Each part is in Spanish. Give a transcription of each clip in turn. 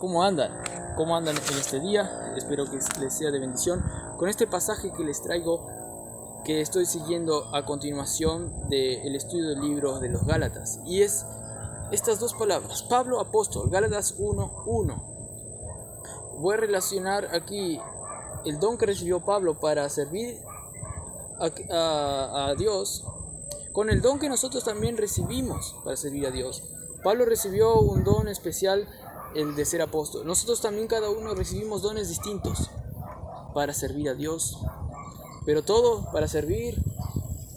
¿Cómo andan? ¿Cómo andan en este día? Espero que les sea de bendición con este pasaje que les traigo, que estoy siguiendo a continuación del estudio del libro de los Gálatas. Y es estas dos palabras, Pablo apóstol, Gálatas 1:1. Voy a relacionar aquí el don que recibió Pablo para servir a Dios con el don que nosotros también recibimos para servir a Dios. Pablo recibió un don especial, el de ser apóstol. Nosotros también cada uno recibimos dones distintos para servir a Dios, pero todo para servir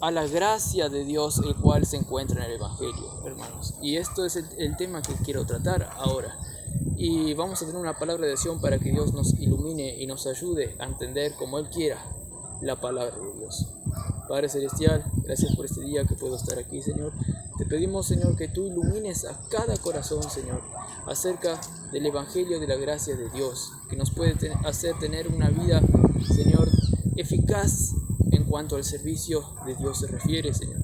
a la gracia de Dios, el cual se encuentra en el Evangelio, hermanos. Y esto es el tema que quiero tratar ahora. Y vamos a tener una palabra de oración para que Dios nos ilumine y nos ayude a entender como Él quiera la palabra de Dios. Padre Celestial, gracias por este día que puedo estar aquí, Señor. Te pedimos, Señor, que tú ilumines a cada corazón, Señor, acerca del Evangelio de la gracia de Dios, que nos puede hacer tener una vida, Señor, eficaz en cuanto al servicio de Dios se refiere, Señor.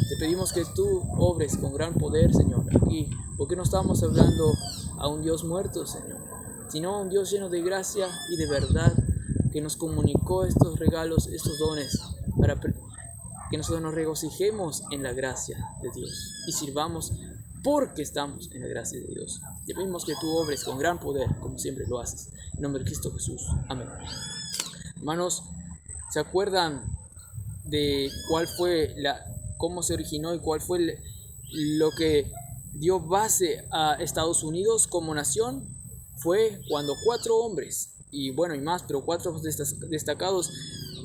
Te pedimos que tú obres con gran poder, Señor, aquí, porque no estamos hablando a un Dios muerto, Señor, sino a un Dios lleno de gracia y de verdad, que nos comunicó estos regalos, estos dones, para que nosotros nos regocijemos en la gracia de Dios y sirvamos porque estamos en la gracia de Dios. Te pedimos que tú obres con gran poder, como siempre lo haces. En nombre de Cristo Jesús. Amén. Hermanos, ¿se acuerdan de cómo se originó y cuál fue lo que dio base a Estados Unidos como nación? Fue cuando 4 hombres, y más, pero 4 destacados,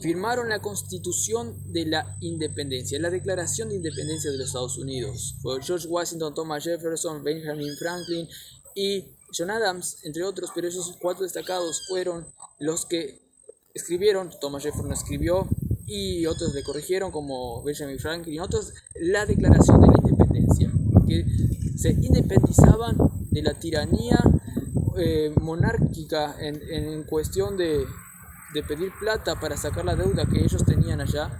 firmaron la Constitución de la Independencia, la Declaración de Independencia de los Estados Unidos. Fue George Washington, Thomas Jefferson, Benjamin Franklin y John Adams, entre otros, pero esos 4 destacados fueron los que escribieron. Thomas Jefferson escribió y otros le corrigieron, como Benjamin Franklin y otros, la Declaración de la Independencia, que se independizaban de la tiranía monárquica en cuestión de pedir plata para sacar la deuda que ellos tenían allá.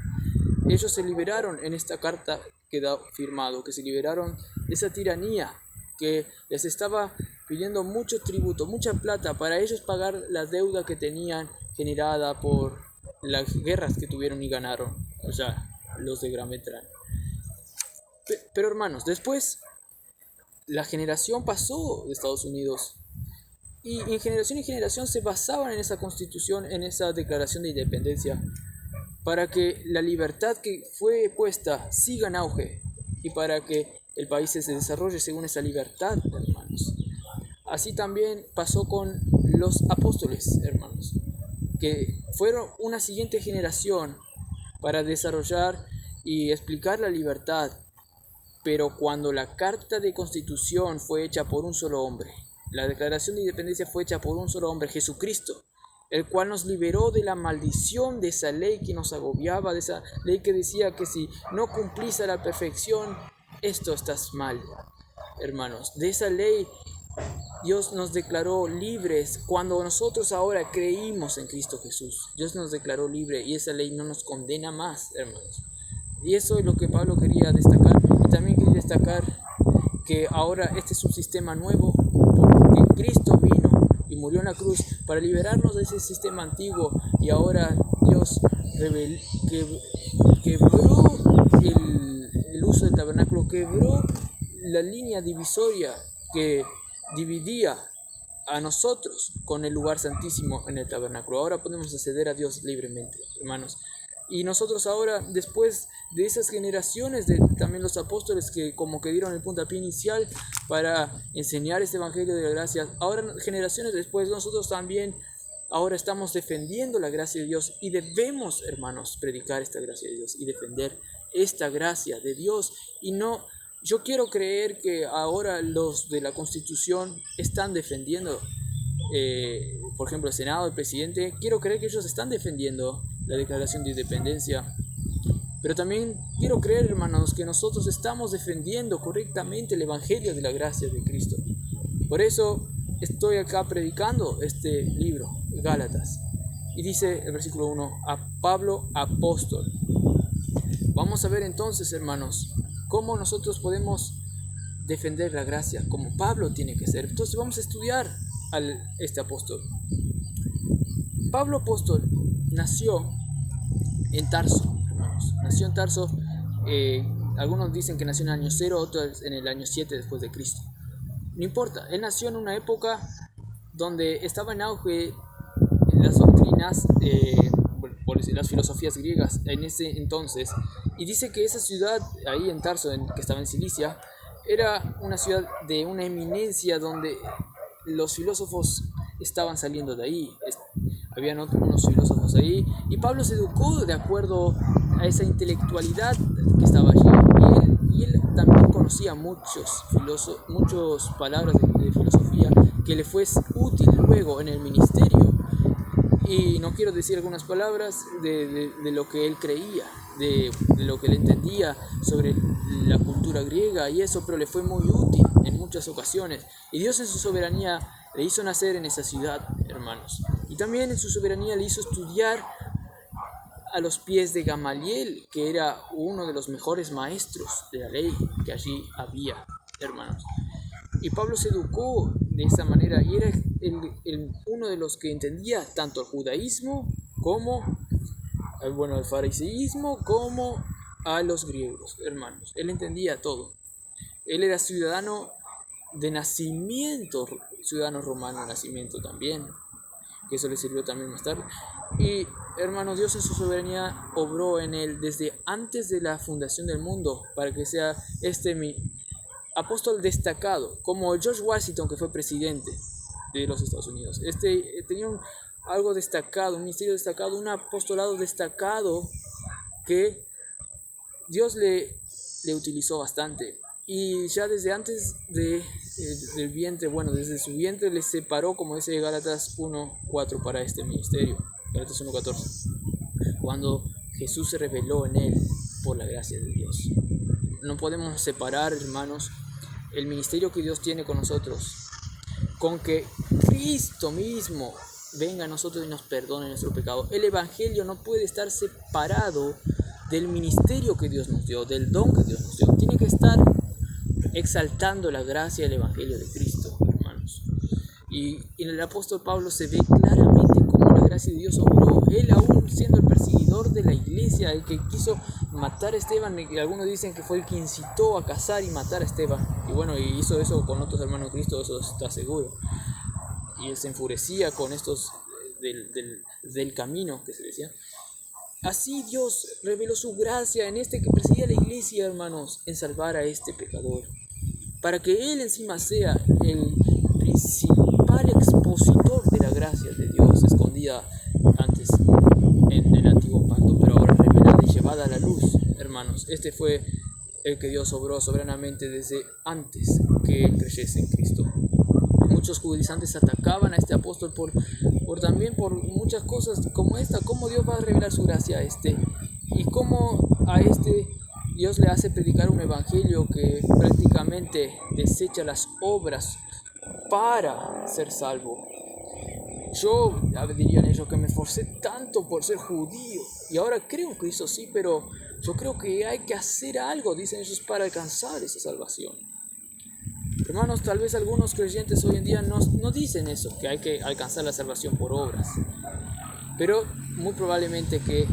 Ellos se liberaron en esta carta que da firmado, que se liberaron de esa tiranía que les estaba pidiendo mucho tributo, mucha plata para ellos pagar la deuda que tenían generada por las guerras que tuvieron y ganaron, o sea, los de Gran Bretaña. Pero hermanos, después la generación pasó de Estados Unidos y en generación se basaban en esa constitución, en esa declaración de independencia, para que la libertad que fue puesta siga en auge y para que el país se desarrolle según esa libertad, hermanos. Así también pasó con los apóstoles, hermanos, que fueron una siguiente generación para desarrollar y explicar la libertad, pero cuando la Carta de Constitución fue hecha por un solo hombre, la Declaración de Independencia fue hecha por un solo hombre, Jesucristo, el cual nos liberó de la maldición de esa ley que nos agobiaba, de esa ley que decía que si no cumplís a la perfección, esto estás mal, hermanos. De esa ley Dios nos declaró libres cuando nosotros ahora creímos en Cristo Jesús. Dios nos declaró libre y esa ley no nos condena más, hermanos. Y eso es lo que Pablo quería destacar. Y también quería destacar que ahora este es un sistema nuevo, porque Cristo vino y murió en la cruz para liberarnos de ese sistema antiguo, y ahora Dios quebró el uso del tabernáculo, quebró la línea divisoria que dividía a nosotros con el lugar santísimo en el tabernáculo. Ahora podemos acceder a Dios libremente, hermanos. Y nosotros ahora, después de esas generaciones de también los apóstoles que como que dieron el puntapié inicial para enseñar este evangelio de la gracia, ahora generaciones después nosotros también ahora estamos defendiendo la gracia de Dios, y debemos, hermanos, predicar esta gracia de Dios y defender esta gracia de Dios. Y no, yo quiero creer que ahora los de la Constitución están defendiendo, por ejemplo, el Senado, el presidente, quiero creer que ellos están defendiendo la Declaración de Independencia, pero también quiero creer, hermanos, que nosotros estamos defendiendo correctamente el Evangelio de la gracia de Cristo. Por eso estoy acá predicando este libro, Gálatas, y dice el versículo 1, a Pablo apóstol. Vamos a ver entonces, hermanos, cómo nosotros podemos defender la gracia, como Pablo tiene que ser. Entonces vamos a estudiar este apóstol. Pablo apóstol nació en Tarso, hermanos. Nació en Tarso. Algunos dicen que nació en el año 0, otros en el año 7 después de Cristo. No importa, él nació en una época donde estaba en auge las doctrinas, por decir, las filosofías griegas en ese entonces. Y dice que esa ciudad, ahí en Tarso, que estaba en Cilicia, era una ciudad de una eminencia donde los filósofos estaban saliendo de ahí. Habían unos filósofos ahí. Y Pablo se educó de acuerdo a esa intelectualidad que estaba allí. Y él también conocía muchas palabras de filosofía que le fue útil luego en el ministerio. Y no quiero decir algunas palabras de lo que él creía, de lo que él entendía sobre la cultura griega y eso, pero le fue muy útil en muchas ocasiones. Y Dios en su soberanía le hizo nacer en esa ciudad, hermanos. Y también en su soberanía le hizo estudiar a los pies de Gamaliel, que era uno de los mejores maestros de la ley que allí había, hermanos. Y Pablo se educó de esa manera y era uno de los que entendía tanto el judaísmo como el fariseísmo como a los griegos, hermanos. Él entendía todo. Él era ciudadano de nacimiento, ciudadano romano de nacimiento también, que eso le sirvió también más tarde. Y hermanos, Dios en su soberanía obró en él desde antes de la fundación del mundo para que sea mi apóstol destacado, como George Washington, que fue presidente de los Estados Unidos. Tenía algo destacado, un ministerio destacado, un apostolado destacado que Dios le utilizó bastante. Y ya desde antes del vientre, desde su vientre le separó, como dice Gálatas 1:4, para este ministerio. Gálatas 1:14. Cuando Jesús se reveló en él por la gracia de Dios. No podemos separar, hermanos, el ministerio que Dios tiene con nosotros con que Cristo mismo venga a nosotros y nos perdone nuestro pecado. El evangelio no puede estar separado del ministerio que Dios nos dio, del don que Dios nos dio. Tiene que estar exaltando la gracia del evangelio de Cristo, hermanos. Y en el apóstol Pablo se ve claramente cómo la gracia de Dios obró. Él, aún siendo el perseguidor de la iglesia, el que quiso matar a Esteban, y algunos dicen que fue el que incitó a cazar y matar a Esteban. Y hizo eso con otros hermanos de Cristo, eso está seguro. Y él se enfurecía con estos del camino, que se decía. Así Dios reveló su gracia en este que perseguía la iglesia, hermanos, en salvar a este pecador, para que él encima sea el principal expositor de la gracia de Dios, escondida antes en el antiguo pacto, pero ahora revelada y llevada a la luz, hermanos. Este fue el que Dios obró soberanamente desde antes que él creyese en Cristo. Muchos judaizantes atacaban a este apóstol también por muchas cosas como esta, cómo Dios va a revelar su gracia a y cómo a Dios le hace predicar un evangelio que prácticamente desecha las obras para ser salvo. Yo, dirían ellos, que me esforcé tanto por ser judío y ahora creo que eso sí, pero yo creo que hay que hacer algo, dicen ellos, para alcanzar esa salvación. Hermanos, tal vez algunos creyentes hoy en día no dicen eso, que hay que alcanzar la salvación por obras, pero muy probablemente que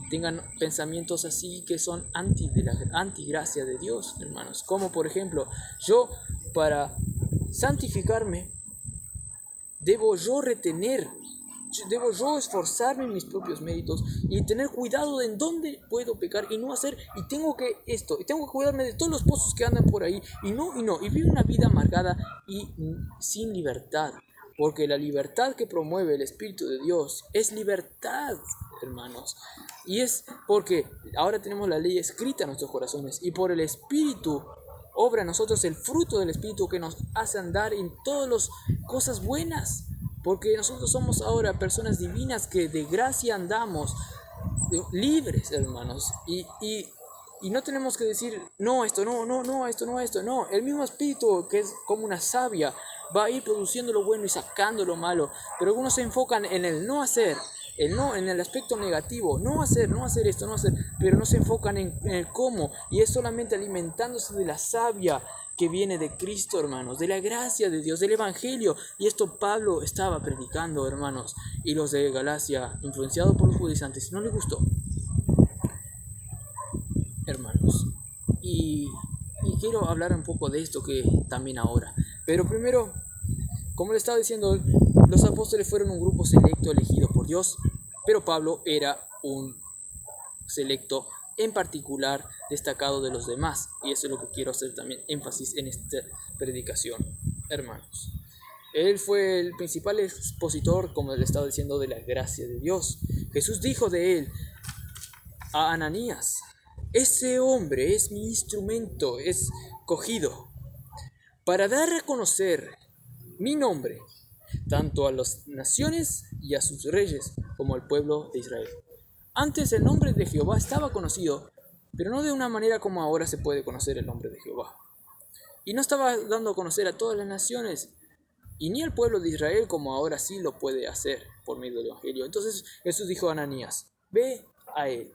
tengan pensamientos así que son antigracia de Dios, hermanos. Como por ejemplo, yo para santificarme debo yo esforzarme en mis propios méritos y tener cuidado de en dónde puedo pecar y no hacer, y tengo que cuidarme de todos los pozos que andan por ahí y vivir una vida amargada y sin libertad, porque la libertad que promueve el Espíritu de Dios es libertad, hermanos, y es porque ahora tenemos la ley escrita en nuestros corazones y por el Espíritu obra en nosotros el fruto del Espíritu que nos hace andar en todas las cosas buenas. Porque nosotros somos ahora personas divinas que de gracia andamos libres, hermanos. Y no tenemos que decir, no, esto, no. El mismo Espíritu, que es como una savia, va a ir produciendo lo bueno y sacando lo malo. Pero algunos se enfocan en el no hacer el no, en el aspecto negativo, no hacer esto, no hacer, pero no se enfocan en el cómo, y es solamente alimentándose de la savia que viene de Cristo, hermanos, de la gracia de Dios, del Evangelio. Y esto Pablo estaba predicando, hermanos, y los de Galacia, influenciados por los judaizantes, no les gustó, hermanos. Y quiero hablar un poco de esto que también ahora. Pero primero, como le estaba diciendo, los apóstoles fueron un grupo selecto elegido por Dios, pero Pablo era un selecto en particular destacado de los demás. Y eso es lo que quiero hacer también énfasis en esta predicación, hermanos. Él fue el principal expositor, como le estaba diciendo, de la gracia de Dios. Jesús dijo de él a Ananías: ese hombre es mi instrumento escogido para dar a conocer mi nombre tanto a las naciones y a sus reyes como al pueblo de Israel. Antes el nombre de Jehová estaba conocido, pero no de una manera como ahora se puede conocer el nombre de Jehová. Y no estaba dando a conocer a todas las naciones, y ni al pueblo de Israel como ahora sí lo puede hacer por medio del Evangelio. Entonces Jesús dijo a Ananías: ve a él.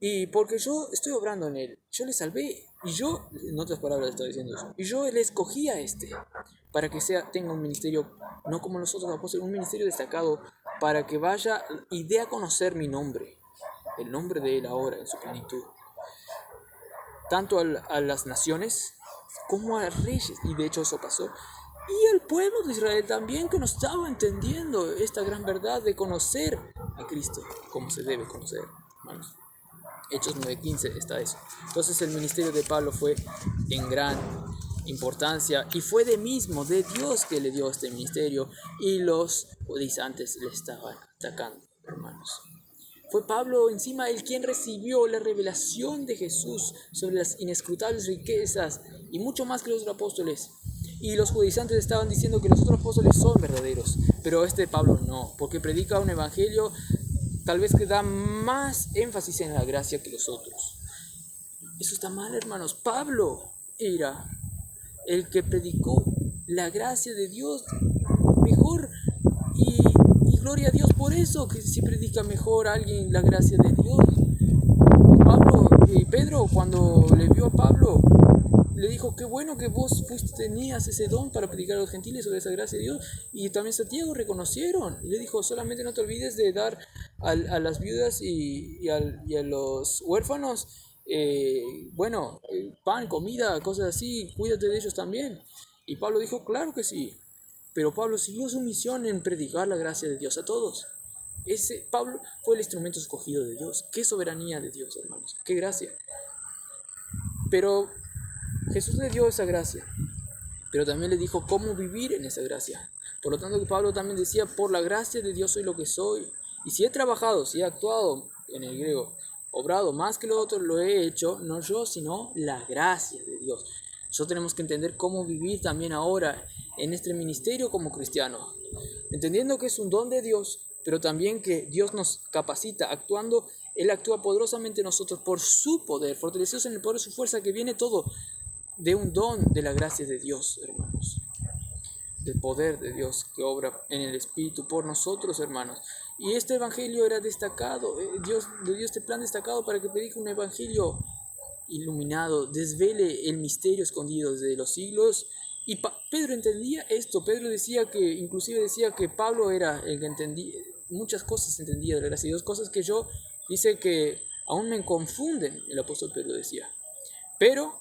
Y porque yo estoy obrando en él, yo le salvé. Y yo, en otras palabras está diciendo eso, y yo le escogí a para que tenga un ministerio, no como los otros apóstoles, un ministerio destacado, para que vaya y dé a conocer mi nombre, el nombre de él ahora en su plenitud, tanto a las naciones como a reyes. Y de hecho eso pasó. Y al pueblo de Israel también, que no estaba entendiendo esta gran verdad de conocer a Cristo como se debe conocer, hermanos. Hechos 9:15 está eso. Entonces el ministerio de Pablo fue en gran importancia y fue de Dios que le dio este ministerio, y los judaizantes le estaban atacando, hermanos. Fue Pablo encima el quien recibió la revelación de Jesús sobre las inescrutables riquezas y mucho más que los otros apóstoles. Y los judaizantes estaban diciendo que los otros apóstoles son verdaderos, pero Pablo no, porque predica un evangelio tal vez que da más énfasis en la gracia que los otros. Eso está mal, hermanos. Pablo era el que predicó la gracia de Dios mejor, y gloria a Dios por eso, que si predica mejor a alguien la gracia de Dios. Pedro, cuando le vio a Pablo, le dijo: qué bueno que vos tenías ese don para predicar a los gentiles sobre esa gracia de Dios. Y también Santiago reconocieron, y le dijo: solamente no te olvides de dar a las viudas y a los huérfanos, pan, comida, cosas así, cuídate de ellos también. Y Pablo dijo: claro que sí. Pero Pablo siguió su misión en predicar la gracia de Dios a todos. Pablo fue el instrumento escogido de Dios. Qué soberanía de Dios, hermanos, qué gracia. Pero Jesús le dio esa gracia, pero también le dijo cómo vivir en esa gracia. Por lo tanto, Pablo también decía: por la gracia de Dios soy lo que soy. Y si he trabajado, si he actuado, en el griego, obrado más que lo otro, lo he hecho, no yo, sino la gracia de Dios. Nosotros tenemos que entender cómo vivir también ahora en este ministerio como cristianos, entendiendo que es un don de Dios, pero también que Dios nos capacita actuando. Él actúa poderosamente en nosotros por su poder, fortalecidos en el poder de su fuerza, que viene todo de un don de la gracia de Dios, hermanos, del poder de Dios que obra en el Espíritu por nosotros, hermanos. Y este evangelio era destacado. Dios le dio este plan destacado para que predique un evangelio iluminado, desvele el misterio escondido desde los siglos. Y Pedro entendía esto. Pedro inclusive decía que Pablo era el que entendía muchas cosas, entendía de la gracia de Dios, cosas que dice que aún me confunden, el apóstol Pedro decía. Pero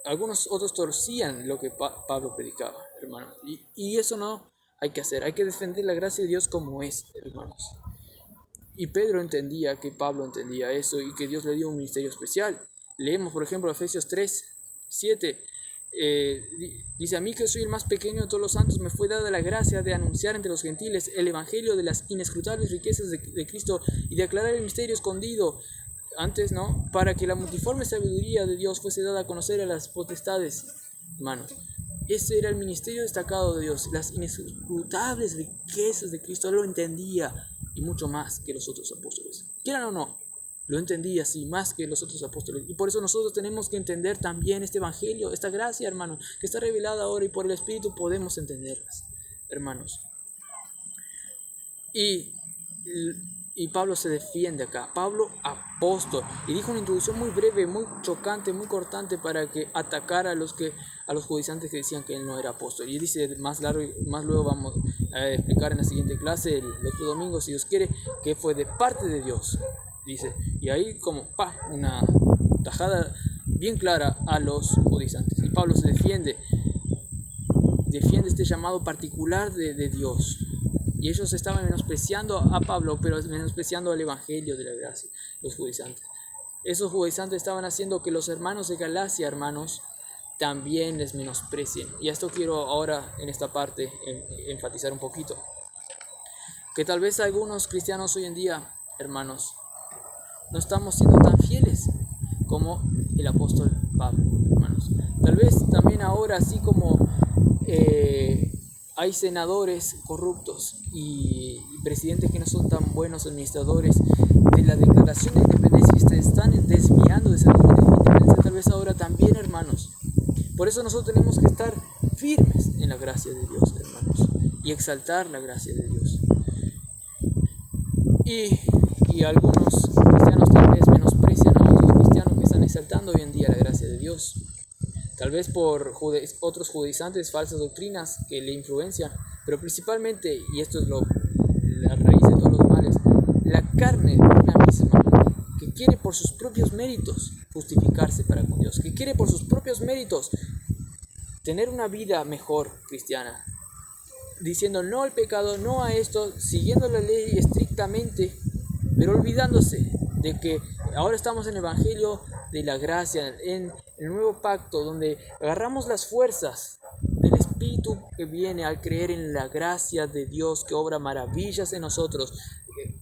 algunos otros torcían lo que Pablo predicaba, hermanos. Y eso no hay que hacer. Hay que defender la gracia de Dios como es, hermanos. Y Pedro entendía que Pablo entendía eso y que Dios le dio un ministerio especial. Leemos, por ejemplo, Efesios 3:7. Dice: a mí, que soy el más pequeño de todos los santos, me fue dada la gracia de anunciar entre los gentiles el evangelio de las inescrutables riquezas de Cristo, y de aclarar el misterio escondido antes, ¿no?, para que la multiforme sabiduría de Dios fuese dada a conocer a las potestades. Hermanos, ese era el ministerio destacado de Dios, las inescrutables riquezas de Cristo. Él lo entendía, y mucho más que los otros apóstoles, quieran o no, lo entendía así, más que los otros apóstoles. Y por eso nosotros tenemos que entender también este evangelio, esta gracia, hermanos, que está revelada ahora, y por el Espíritu podemos entenderlas, hermanos. Y Y Pablo se defiende acá. Pablo, apóstol. Y dijo una introducción muy breve, muy chocante, muy cortante para que atacara a los judaizantes que decían que él no era apóstol. Y dice más luego vamos a explicar en la siguiente clase, el otro domingo, si Dios quiere, que fue de parte de Dios. Dice. Y ahí como una tajada bien clara a los judaizantes. Y Pablo se defiende este llamado particular de Dios. Y ellos estaban menospreciando a Pablo, pero menospreciando el evangelio de la gracia, los judaizantes. Esos judaizantes estaban haciendo que los hermanos de Galacia, hermanos, también les menosprecien. Y esto quiero ahora en esta parte enfatizar un poquito. Que tal vez algunos cristianos hoy en día, hermanos, no estamos siendo tan fieles como el apóstol Pablo, hermanos. Tal vez también ahora, así como hay senadores corruptos y presidentes que no son tan buenos administradores de la declaración de independencia, que se están desviando de esa independencia, tal vez ahora también, hermanos. Por eso nosotros tenemos que estar firmes en la gracia de Dios, hermanos, y exaltar la gracia de Dios. Y algunos cristianos tal vez menosprecian a otros cristianos que están exaltando hoy en día la gracia de Dios. Tal vez por otros judaizantes, falsas doctrinas que le influencian, pero principalmente, y esto es la raíz de todos los males, la carne una misma, que quiere por sus propios méritos justificarse para con Dios, que quiere por sus propios méritos tener una vida mejor cristiana, diciendo no al pecado, no a esto, siguiendo la ley estrictamente, pero olvidándose de que ahora estamos en el Evangelio de la gracia, en el nuevo pacto, donde agarramos las fuerzas del Espíritu que viene al creer en la gracia de Dios que obra maravillas en nosotros,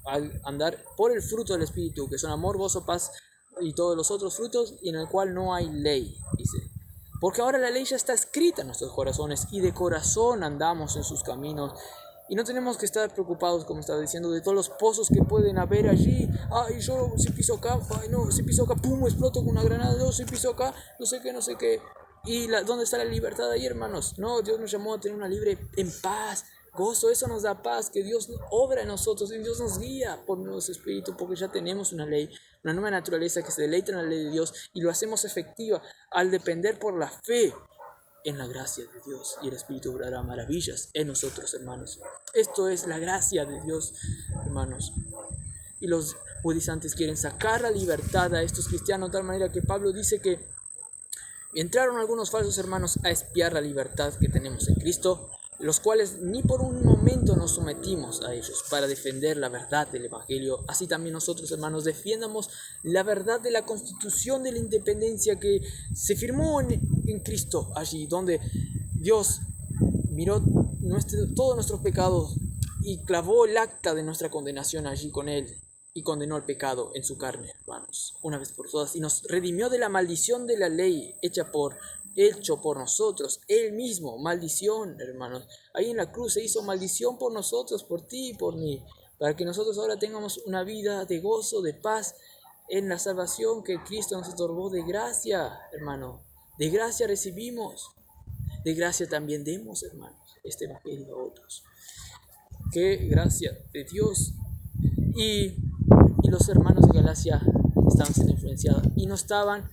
al andar por el fruto del Espíritu, que son amor, gozo, paz y todos los otros frutos, y en el cual no hay ley, dice. Porque ahora la ley ya está escrita en nuestros corazones y de corazón andamos en sus caminos. Y no tenemos que estar preocupados, como estaba diciendo, de todos los pozos que pueden haber allí. Ay, yo si piso acá, ay no, si piso acá, pum, exploto con una granada. No, si piso acá, no sé qué. ¿Y dónde está la libertad ahí, hermanos? No, Dios nos llamó a tener una libre en paz, gozo, eso nos da paz, que Dios obra en nosotros, y Dios nos guía por nuestro espíritu, porque ya tenemos una ley, una nueva naturaleza que se deleita en la ley de Dios, y lo hacemos efectiva al depender por la fe en la gracia de Dios, y el Espíritu obrará maravillas en nosotros, hermanos. Esto es la gracia de Dios, hermanos. Y los judaizantes quieren sacar la libertad a estos cristianos de tal manera que Pablo dice que entraron algunos falsos hermanos a espiar la libertad que tenemos en Cristo, los cuales ni por un momento nos sometimos a ellos para defender la verdad del Evangelio. Así también nosotros, hermanos, defiendamos la verdad de la Constitución de la Independencia que se firmó en Cristo, allí donde Dios miró todos nuestros pecados y clavó el acta de nuestra condenación allí con Él, y condenó el pecado en su carne, hermanos, una vez por todas, y nos redimió de la maldición de la ley hecho por nosotros, Él mismo, maldición, hermanos. Ahí en la cruz se hizo maldición por nosotros, por ti y por mí, para que nosotros ahora tengamos una vida de gozo, de paz, en la salvación que Cristo nos otorgó de gracia, hermano. De gracia recibimos, de gracia también demos, hermanos, este evangelio a otros. Qué gracia de Dios. Y los hermanos de Galacia estaban siendo influenciados y no estaban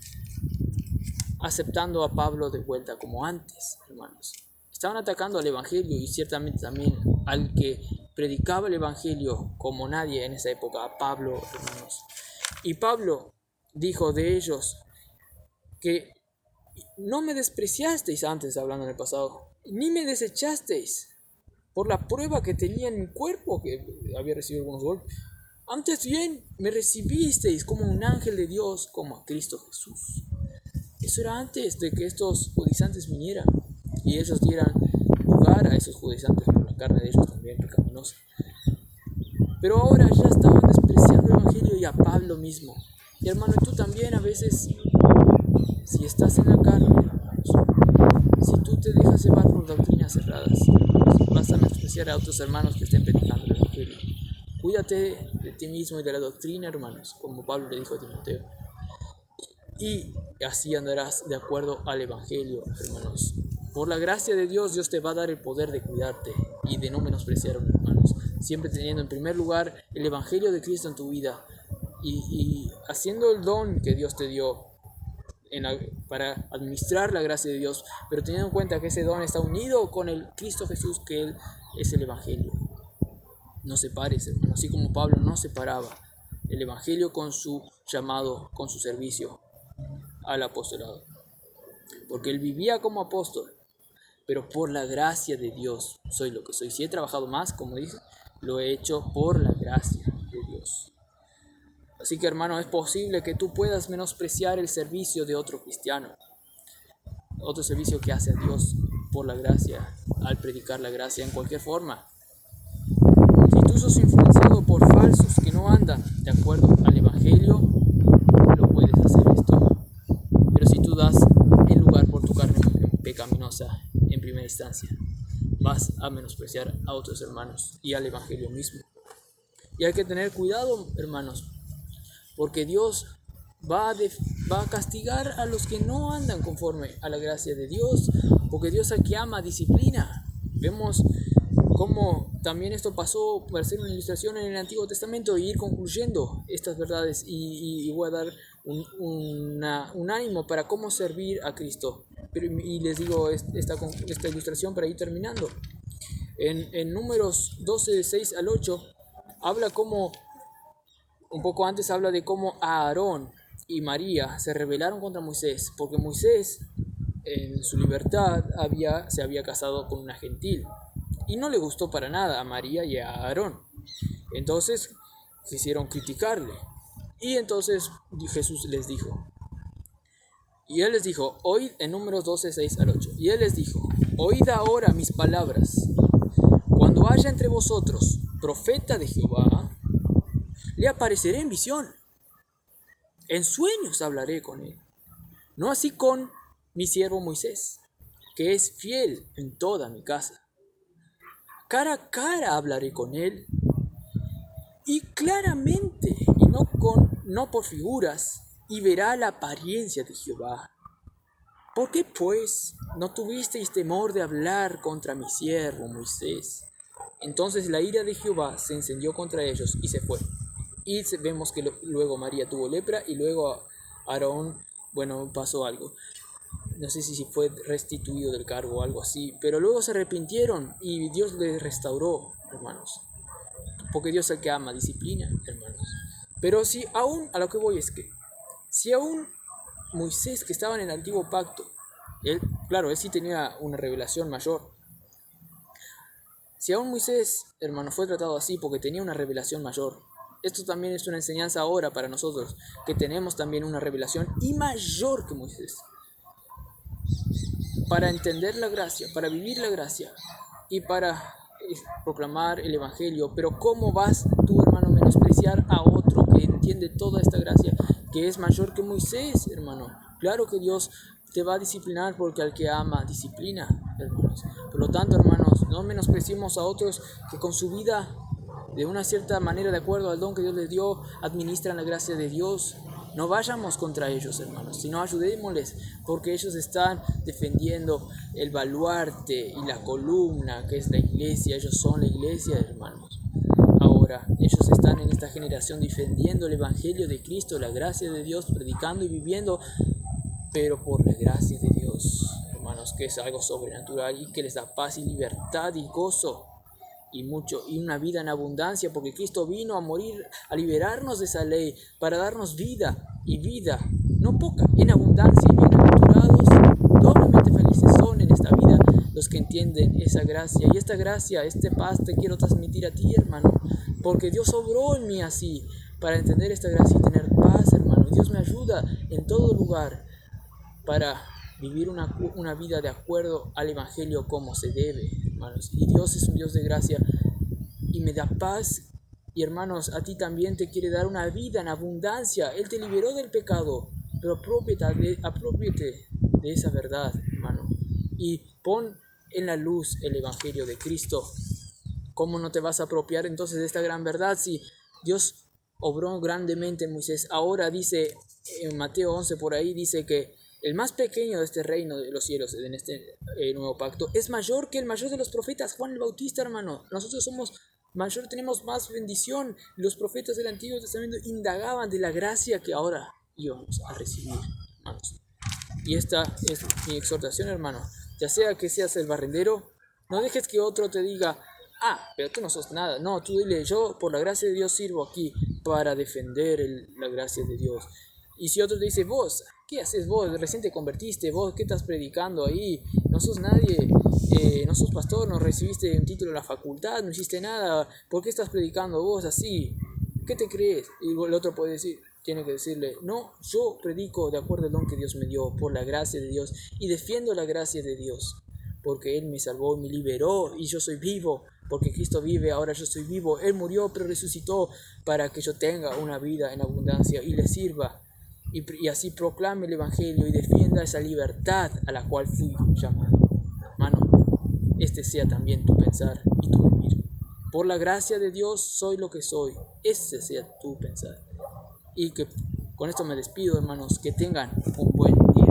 aceptando a Pablo de vuelta como antes, hermanos. Estaban atacando al Evangelio y ciertamente también al que predicaba el Evangelio como nadie en esa época, a Pablo, hermanos. Y Pablo dijo de ellos que no me despreciasteis antes, hablando en el pasado, ni me desechasteis por la prueba que tenía en mi cuerpo, que había recibido algunos golpes. Antes bien me recibisteis como un ángel de Dios, como a Cristo Jesús. Eso era antes de que estos judaizantes vinieran y ellos dieran lugar a esos judaizantes por la carne de ellos también pecaminosa. Pero ahora ya estaban despreciando el Evangelio y a Pablo mismo. Y hermano, tú también a veces, si estás en la carne, hermanos, si tú te dejas llevar por doctrinas cerradas, vas a despreciar a otros hermanos que estén predicando el Evangelio. Cuídate de ti mismo y de la doctrina, hermanos, como Pablo le dijo a Timoteo. Y así andarás de acuerdo al Evangelio, hermanos. Por la gracia de Dios, Dios te va a dar el poder de cuidarte y de no menospreciar a los hermanos. Siempre teniendo en primer lugar el Evangelio de Cristo en tu vida y haciendo el don que Dios te dio para administrar la gracia de Dios, pero teniendo en cuenta que ese don está unido con el Cristo Jesús, que Él es el Evangelio. No separes, hermano, así como Pablo no separaba el Evangelio con su llamado, con su servicio al apostolado. Porque él vivía como apóstol, pero por la gracia de Dios soy lo que soy. Si he trabajado más, como dije, lo he hecho por la gracia de Dios. Así que, hermano, es posible que tú puedas menospreciar el servicio de otro cristiano, otro servicio que hace a Dios por la gracia, al predicar la gracia en cualquier forma. Si tú sos influenciado por falsos que no andan de acuerdo al Evangelio, lo puedes hacer esto. Pero si tú das el lugar por tu carne pecaminosa en primera instancia, vas a menospreciar a otros hermanos y al Evangelio mismo. Y hay que tener cuidado, hermanos, porque Dios va a castigar a los que no andan conforme a la gracia de Dios, porque Dios al que ama disciplina. Vemos cómo también esto pasó, para hacer una ilustración, en el Antiguo Testamento y ir concluyendo estas verdades, y voy a dar un ánimo para cómo servir a Cristo. Y les digo esta ilustración para ir terminando. En Números 12, 6 al 8, habla como, un poco antes habla de cómo Aarón y María se rebelaron contra Moisés, porque Moisés en su libertad se había casado con una gentil y no le gustó para nada a María y a Aarón. Entonces quisieron criticarle, y entonces Jesús les dijo, y él les dijo, oíd, en Números 12, 6 al 8, y él les dijo, oíd ahora mis palabras. Cuando haya entre vosotros profeta de Jehová, le apareceré en visión. En sueños hablaré con él. No así con mi siervo Moisés, que es fiel en toda mi casa. Cara a cara hablaré con él, y claramente, y no por figuras, y verá la apariencia de Jehová. ¿Por qué, pues, no tuvisteis temor de hablar contra mi siervo Moisés? Entonces la ira de Jehová se encendió contra ellos y se fue. Y vemos que luego María tuvo lepra, y luego a Aarón, pasó algo. No sé si fue restituido del cargo o algo así, pero luego se arrepintieron y Dios les restauró, hermanos. Porque Dios es el que ama, disciplina, hermanos. Pero si aún, a lo que voy es que, si aún Moisés, que estaba en el antiguo pacto, él sí tenía una revelación mayor. Si aún Moisés, hermano, fue tratado así porque tenía una revelación mayor, esto también es una enseñanza ahora para nosotros, que tenemos también una revelación y mayor que Moisés, para entender la gracia, para vivir la gracia y para proclamar el Evangelio. Pero ¿cómo vas tú, hermano, a menospreciar a otro que entiende toda esta gracia, que es mayor que Moisés, hermano? Claro que Dios te va a disciplinar, porque al que ama disciplina, hermanos. Por lo tanto, hermanos, no menospreciemos a otros que con su vida, de una cierta manera, de acuerdo al don que Dios les dio, administran la gracia de Dios. No vayamos contra ellos, hermanos, sino ayudémosles, porque ellos están defendiendo el baluarte y la columna que es la iglesia. Ellos son la iglesia, hermanos. Ahora, ellos están en esta generación defendiendo el Evangelio de Cristo, la gracia de Dios, predicando y viviendo, pero por la gracia de Dios, hermanos, que es algo sobrenatural y que les da paz y libertad y gozo y una vida en abundancia, porque Cristo vino a morir, a liberarnos de esa ley, para darnos vida, y vida no poca, en abundancia. Y bienaventurados, doblemente felices son en esta vida los que entienden esa gracia. Y esta gracia, este paz te quiero transmitir a ti, hermano, porque Dios obró en mí así, para entender esta gracia y tener paz, hermano. Dios me ayuda en todo lugar para vivir una vida de acuerdo al Evangelio como se debe, hermanos. Y Dios es un Dios de gracia y me da paz. Y, hermanos, a ti también te quiere dar una vida en abundancia. Él te liberó del pecado, pero apropiate de esa verdad, hermano, y pon en la luz el Evangelio de Cristo. ¿Cómo no te vas a apropiar entonces de esta gran verdad si Dios obró grandemente en Moisés? Ahora dice en Mateo 11, por ahí dice que El más pequeño de este reino de los cielos, en este nuevo pacto, es mayor que el mayor de los profetas, Juan el Bautista, hermano. Nosotros somos mayor, tenemos más bendición. Los profetas del Antiguo Testamento indagaban de la gracia que ahora íbamos a recibir, hermanos. Y esta es mi exhortación, hermano. Ya sea que seas el barrendero, no dejes que otro te diga, pero tú no sos nada. No, tú dile, yo por la gracia de Dios sirvo aquí para defender la gracia de Dios. Y si otro te dice, vos, ¿qué haces vos? Recién te convertiste, vos, ¿qué estás predicando ahí? No sos nadie, no sos pastor, no recibiste un título en la facultad, no hiciste nada. ¿Por qué estás predicando vos así? ¿Qué te crees? Y el otro puede decir, tiene que decirle, no, yo predico de acuerdo al don que Dios me dio, por la gracia de Dios, y defiendo la gracia de Dios, porque Él me salvó, me liberó, y yo soy vivo, porque Cristo vive, ahora yo soy vivo. Él murió, pero resucitó para que yo tenga una vida en abundancia y le sirva, y así proclame el Evangelio y defienda esa libertad a la cual fui llamado. Hermano, este sea también tu pensar y tu vivir. Por la gracia de Dios soy lo que soy, ese sea tu pensar. Y que con esto me despido, hermanos, que tengan un buen día.